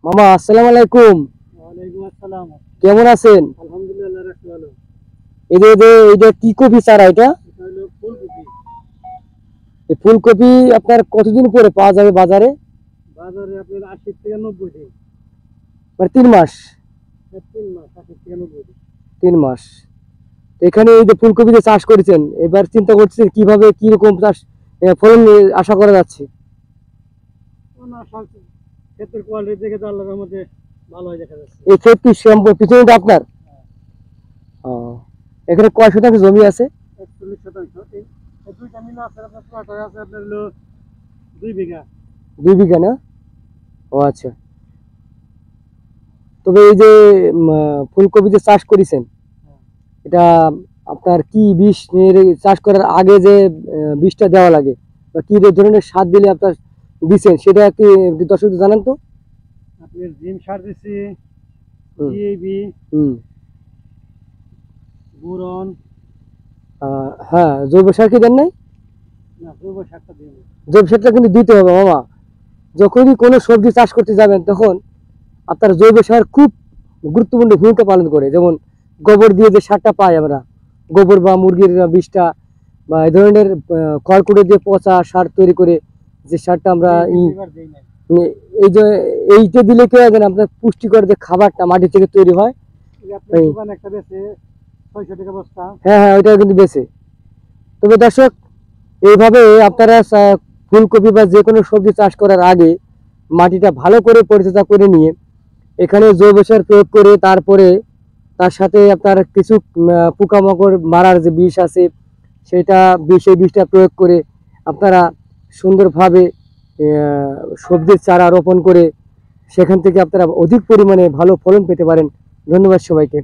মামা আসসালামু আলাইকুম। ওয়ালাইকুম আসসালাম। কেমন আছেন? আলহামদুলিল্লাহ রাখছি ভালো। এটা কি কপি চারা এটা? এটা হলো ফুলকপি। এই ফুলকপি আপনার কতদিন পরে পাওয়া যাবে বাজারে? বাজারে আপনার ৮০ থেকে ৯০ দিন। মানে 3 মাস। ৩ মাস ৮০ থেকে ৯০ দিন। 3 মাস। তো এখানে এই যে ফুলকপি যে চাষ করেছেন, এবার চিন্তা করছেন কিভাবে কি রকম চাষ ফলন আশা করা যাচ্ছে? ক্ষেতের কোয়ালিটি দেখে তো আল্লাহর রহমতে ভালো হয় দেখা যাচ্ছে। এই ক্ষেত কি পিছনেটা আপনার? ও, এখানে কয় শতাংশ জমি আছে? ৪১ শতাংশ। এই দুইটা মিলে আছে আপনার টোটাল আছে আপনার হলো ২ বিঘা। 2 বিঘা না? ও আচ্ছা। তবে এই যে ফুলকপি যে চাষ করেছেন, এটা আপনার কি বিষ চাষ করার আগে যে বিষটা দেওয়া লাগে বা কি ধরনের সার দিলে আপনার দিচ্ছেন সেটা কি দর্শকদের জানান তো? আপনার জিম সার দিছি, হুম ডিএবি, হুম বোরন। হ্যাঁ, জৈব সার কি দেন নাই? না, জৈব সারটা দিই। জৈব সারটা কিন্তু দিতে হবে মামা। যখনই কোনো সবজি চাষ করতে যাবেন তখন আপনার জৈব সার খুব গুরুত্বপূর্ণ ভূমিকা পালন করে। যেমন গোবর দিয়ে যে সারটা পাই আমরা, গোবর বা মুরগির বিষটা বা এই ধরনের খড়কুটো দিয়ে পচা সার তৈরি করে যে সারটা আমরা এই যে এইটা দিলে কি হয় জানেন, আপনার পুষ্টিকর যে খাবারটা মাটি থেকে তৈরি হয়। হ্যাঁ হ্যাঁ, ওইটা কিন্তু বেশি। তবে দর্শক, এইভাবে আপনারা ফুলকপি বা যে কোনো সবজি চাষ করার আগে মাটিটা ভালো করে পরিচর্যা করে নিয়ে এখানে জৈব সার প্রয়োগ করে তারপরে তার সাথে আপনার কিছু পোকামাকড় মারার যে বিষ আছে সেটা সেই বিষটা প্রয়োগ করে আপনারা সুন্দরভাবে সবজির চারা রোপণ করে সেখান থেকে আপনারা অধিক পরিমাণে ভালো ফলন পেতে পারেন। ধন্যবাদ সবাইকে।